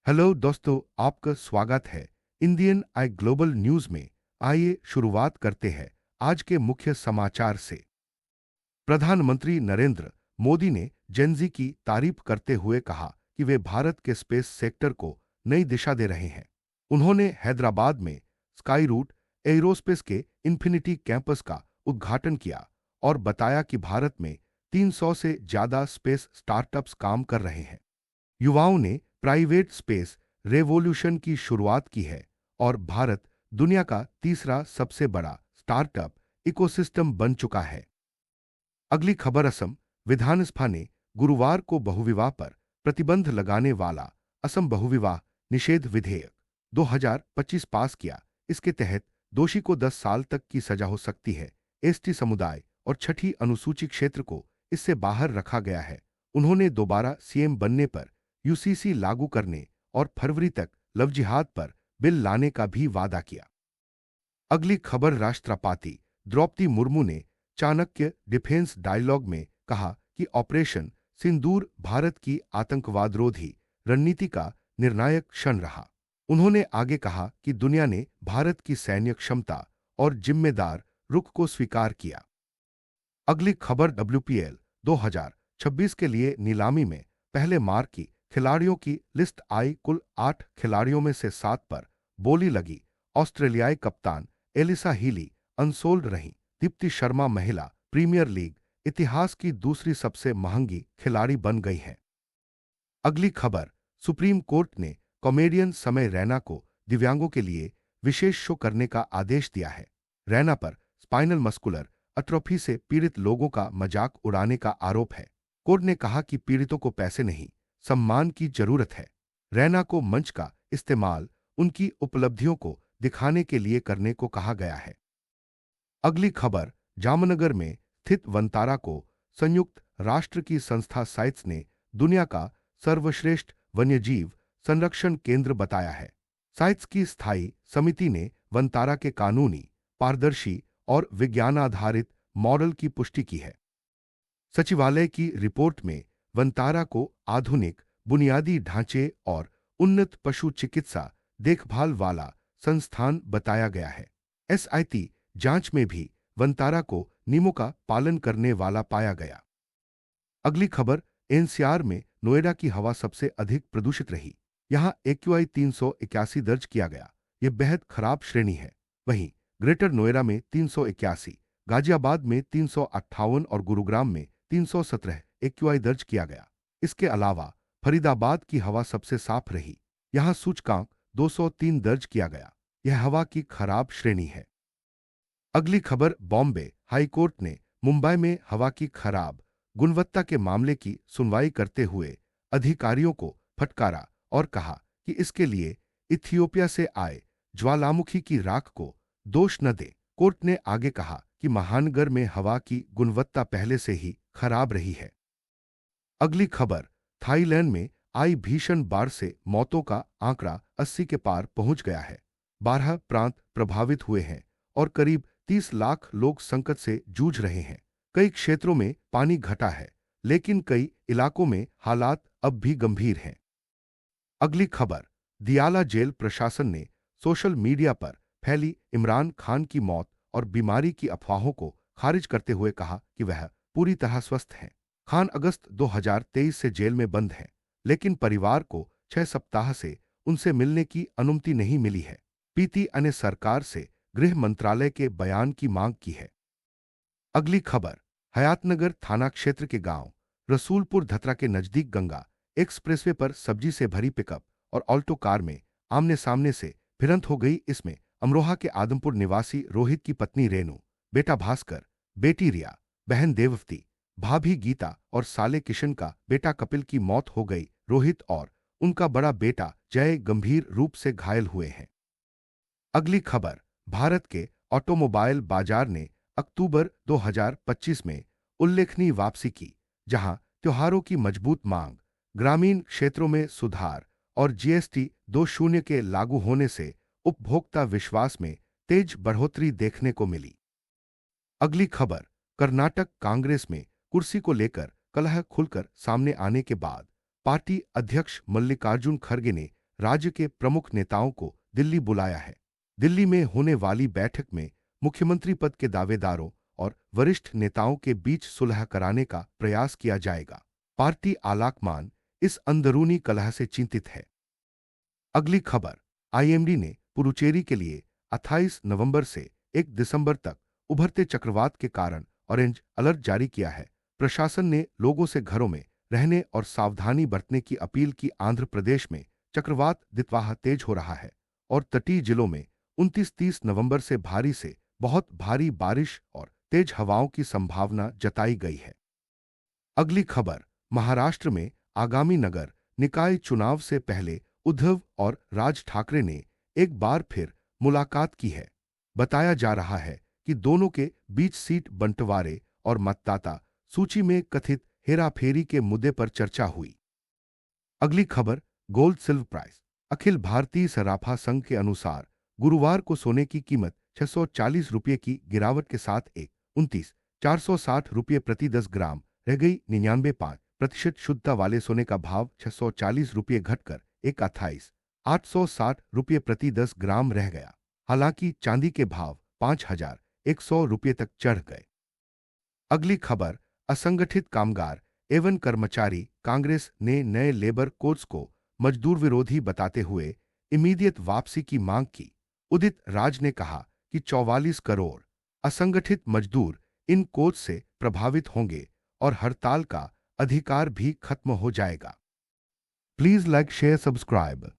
Hello दोस्तों, आपका स्वागत है इंडियन आई ग्लोबल न्यूज में। आइए शुरुआत करते हैं आज के मुख्य समाचार से। प्रधानमंत्री नरेंद्र मोदी ने जेनजी की तारीफ करते हुए कहा कि वे भारत के स्पेस सेक्टर को नई दिशा दे रहे हैं। उन्होंने हैदराबाद में स्काई रूट एरोस्पेस के इन्फिनिटी कैंपस का उद्घाटन किया और बताया कि भारत में 300 से ज्यादा स्पेस स्टार्टअप्स काम कर रहे हैं। युवाओं ने प्राइवेट स्पेस रेवोल्यूशन की शुरुआत की है और भारत दुनिया का तीसरा सबसे बड़ा स्टार्टअप इकोसिस्टम बन चुका है। अगली खबर। असम विधानसभा ने गुरुवार को बहुविवाह पर प्रतिबंध लगाने वाला असम बहुविवाह निषेध विधेयक 2025 पास किया। इसके तहत दोषी को 10 साल तक की सजा हो सकती है। एसटी समुदाय और छठी अनुसूची क्षेत्र को इससे बाहर रखा गया है। उन्होंने दोबारा सीएम बनने पर यूसीसी लागू करने और फरवरी तक लव जिहाद पर बिल लाने का भी वादा किया। अगली खबर। राष्ट्रपति द्रौपदी मुर्मू ने चाणक्य डिफेंस डायलॉग में कहा कि ऑपरेशन सिंदूर भारत की आतंकवादरोधी रणनीति का निर्णायक क्षण रहा। उन्होंने आगे कहा कि दुनिया ने भारत की सैन्य क्षमता और जिम्मेदार रुख को स्वीकार किया। अगली खबर। डब्ल्यूपीएल 2026 के लिए नीलामी में पहले मार्क की खिलाड़ियों की लिस्ट आई। कुल 8 खिलाड़ियों में से 7 पर बोली लगी। ऑस्ट्रेलियाई कप्तान एलिसा हीली अनसोल्ड रहीं। दीप्ति शर्मा महिला प्रीमियर लीग इतिहास की दूसरी सबसे महंगी खिलाड़ी बन गई हैं। अगली खबर। सुप्रीम कोर्ट ने कॉमेडियन समय रैना को दिव्यांगों के लिए विशेष शो करने का आदेश दिया है। रैना पर स्पाइनल मस्कुलर अट्रोफी से पीड़ित लोगों का मजाक उड़ाने का आरोप है। कोर्ट ने कहा कि पीड़ितों को पैसे नहीं, सम्मान की जरूरत है। रैना को मंच का इस्तेमाल उनकी उपलब्धियों को दिखाने के लिए करने को कहा गया है। अगली खबर। जामनगर में स्थित वनतारा को संयुक्त राष्ट्र की संस्था साइट्स ने दुनिया का सर्वश्रेष्ठ वन्यजीव संरक्षण केंद्र बताया है। साइट्स की स्थायी समिति ने वनतारा के कानूनी, पारदर्शी और विज्ञानाधारित मॉडल की पुष्टि की है। सचिवालय की रिपोर्ट में वनतारा को आधुनिक बुनियादी ढांचे और उन्नत पशु चिकित्सा देखभाल वाला संस्थान बताया गया है। एसआईटी जांच में भी वनतारा को नियमों का पालन करने वाला पाया गया। अगली खबर। एनसीआर में नोएडा की हवा सबसे अधिक प्रदूषित रही। यहां एक्यूआई 381 दर्ज किया गया। यह बेहद खराब श्रेणी है। वहीं ग्रेटर नोएडा में 381, गाजियाबाद में 358 और गुरुग्राम में 317 एक्यूआई दर्ज किया गया। इसके अलावा फरीदाबाद की हवा सबसे साफ रही। यहां सूचकांक 203 दर्ज किया गया। यह हवा की खराब श्रेणी है। अगली खबर। बॉम्बे हाईकोर्ट ने मुंबई में हवा की खराब गुणवत्ता के मामले की सुनवाई करते हुए अधिकारियों को फटकारा और कहा कि इसके लिए इथियोपिया से आए ज्वालामुखी की राख को दोष न दे। कोर्ट ने आगे कहा कि महानगर में हवा की गुणवत्ता पहले से ही खराब रही है। अगली खबर। थाईलैंड में आई भीषण बाढ़ से मौतों का आंकड़ा 80 के पार पहुंच गया है। 12 प्रांत प्रभावित हुए हैं और करीब 30 लाख लोग संकट से जूझ रहे हैं। कई क्षेत्रों में पानी घटा है, लेकिन कई इलाकों में हालात अब भी गंभीर हैं। अगली खबर। दियाला जेल प्रशासन ने सोशल मीडिया पर फैली इमरान खान की मौत और बीमारी की अफवाहों को खारिज करते हुए कहा कि वह पूरी तरह स्वस्थ हैं। खान अगस्त 2023 से जेल में बंद हैं, लेकिन परिवार को 6 सप्ताह से उनसे मिलने की अनुमति नहीं मिली है। पीटीआई ने सरकार से गृह मंत्रालय के बयान की मांग की है। अगली खबर। हयातनगर थाना क्षेत्र के गांव रसूलपुर धतरा के नजदीक गंगा एक्सप्रेसवे पर सब्जी से भरी पिकअप और ऑल्टो कार में आमने सामने से भिड़ंत हो गई। इसमें अमरोहा के आदमपुर निवासी रोहित की पत्नी रेणु, बेटा भास्कर, बेटी रिया, बहन देववती, भाभी गीता और साले किशन का बेटा कपिल की मौत हो गई। रोहित और उनका बड़ा बेटा जय गंभीर रूप से घायल हुए हैं। अगली खबर। भारत के ऑटोमोबाइल बाजार ने अक्टूबर 2025 में उल्लेखनीय वापसी की, जहां त्योहारों की मजबूत मांग, ग्रामीण क्षेत्रों में सुधार और जीएसटी 2.0 के लागू होने से उपभोक्ता विश्वास में तेज बढ़ोतरी देखने को मिली। अगली खबर। कर्नाटक कांग्रेस में कुर्सी को लेकर कलह खुलकर सामने आने के बाद पार्टी अध्यक्ष मल्लिकार्जुन खड़गे ने राज्य के प्रमुख नेताओं को दिल्ली बुलाया है। दिल्ली में होने वाली बैठक में मुख्यमंत्री पद के दावेदारों और वरिष्ठ नेताओं के बीच सुलह कराने का प्रयास किया जाएगा। पार्टी आलाकमान इस अंदरूनी कलह से चिंतित है। अगली खबर, आईएमडी ने पुडुचेरी के लिए 28 नवंबर से 1 दिसंबर तक उभरते चक्रवात के कारण ऑरेंज अलर्ट जारी किया है। प्रशासन ने लोगों से घरों में रहने और सावधानी बरतने की अपील की। आंध्र प्रदेश में चक्रवात दितवाह तेज हो रहा है और तटीय जिलों में 29-30 नवंबर से भारी से बहुत भारी बारिश और तेज हवाओं की संभावना जताई गई है। अगली खबर, महाराष्ट्र में आगामी नगर निकाय चुनाव से पहले उद्धव और राज ठाकरे ने एक बार फिर मुलाकात की है। बताया जा रहा है कि दोनों के बीच सीट बंटवारे और मतदाता सूची में कथित हेराफेरी के मुद्दे पर चर्चा हुई। अगली खबर, gold silver price. Akhil Bharatiya सराफा संघ के अनुसार गुरुवार को सोने की कीमत 640 रुपये की गिरावट के साथ 29,460 रुपये प्रति 10 ग्राम रह गई। 99.5% शुद्धता वाले सोने का भाव 640 रुपये घटकर 28,860 रुपये प्रति 10 ग्राम रह गया। हालांकि चांदी के भाव 5,100 रुपये तक चढ़ गए। अगली खबर, असंगठित कामगार एवं कर्मचारी कांग्रेस ने नए लेबर कोड्स को मजदूर विरोधी बताते हुए इमीडिएट वापसी की मांग की। उदित राज ने कहा कि 44 करोड़ असंगठित मजदूर इन कोड से प्रभावित होंगे और हड़ताल का अधिकार भी खत्म हो जाएगा। Please like, share, subscribe.